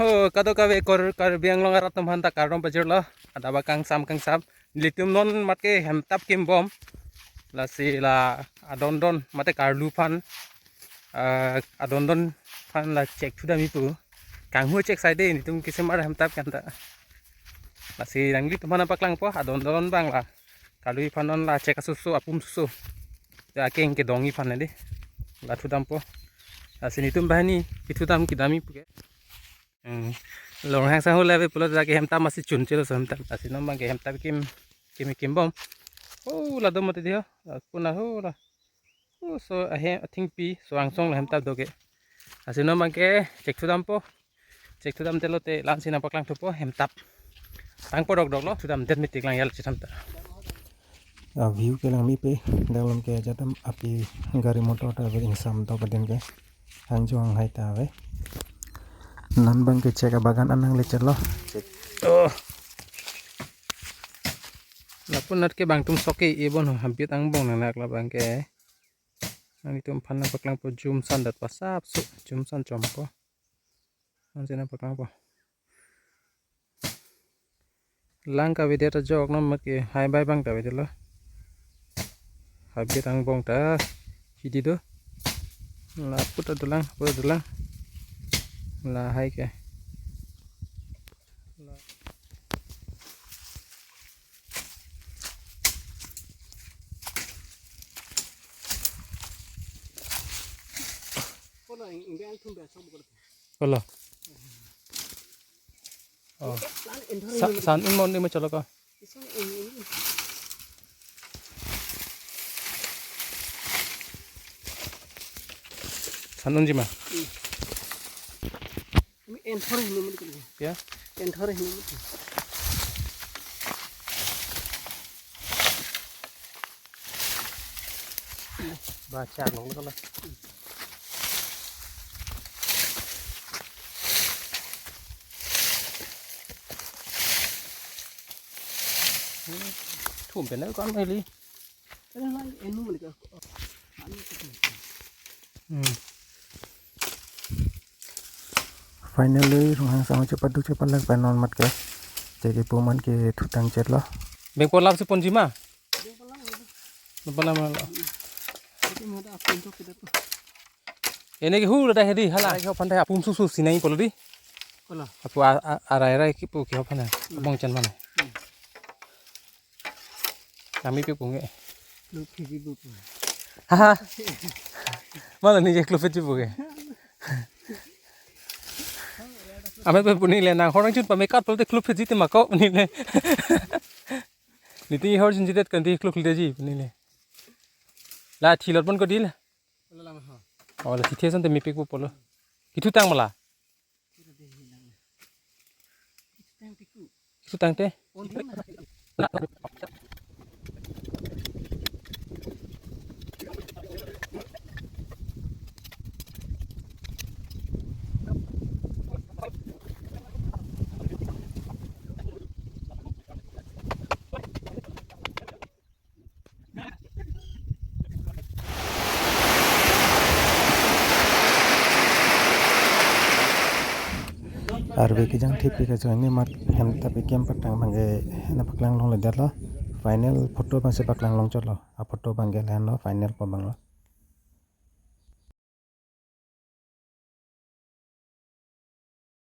ho kado kawe kor biang long arat tum hanta kardom pajur lo ada bakang sam litum non matke hem tap kim bom la si la adondon mate karlu pan adondon pan la cek thuda mi pu kang hu cek side ni tum kisem ar hem tap kan ta la si rangli tum hana paklang po adondon bang la kalui panon la cek susu apum susu ya keng ke dongi pan de la thudam po la si ni tum bahaniithudam kidami puke lorong hang sang hole be pulo jake hem tap masi chun chelo sam tap asi nom bang ke hem tap kim bom oh la dom mate dia puna ho la oh so I think pi so ang song la hem tap doge asi nom bang ke cek thudam telo te lan sina paklang thupo hem tap tang podok dok lo thudam det mitik lang yal chitam ta view ke lang mi pe dalam ke jatam api gari motor ta be insam to baden ke hangjong hai ta ve nan bang ke cek bagan anang lecet lo oh la punat ke bang tum soke e bon hampir ang bong nak la bang ke ani tum phanna paklang po jum san dat pasap su jum san chompo an sina paklang po lang ka video ta jok nom mat ke hai bai bang ta video lo hampir ang bong ta hidi do la puta dulang la hai ke Kalau oh san mon ni macam apa san unji mah ya baca nong kalau thumเป็นแล้วก่อนไม่ลีfinally rong hang sang cepat lag panon mat ke cek ipu man ke thutang chet lo beng polap sepon jima beng lo ini ke hulu dah hedi hala ke pandai apum susu sinai polo di apu arai ki pu ke pana bong chan mana kami pi punge haha malah ni je klufet ji puge ame pe puni le na horang chun pa me kat pol te klufet ji te mako ni le ni ti hor jin jidet kan ti kluf le ji ni le la thilot bon ko dil ola ti thesan te mi pe ku polo kitu tang mala kitu tang te arbe ki jang thip ke join ni mat hem ta pe kem patang bangge na paklang long le dar lo final photo pa se paklang long chot lo a photo bangge lan lo final ko bang lo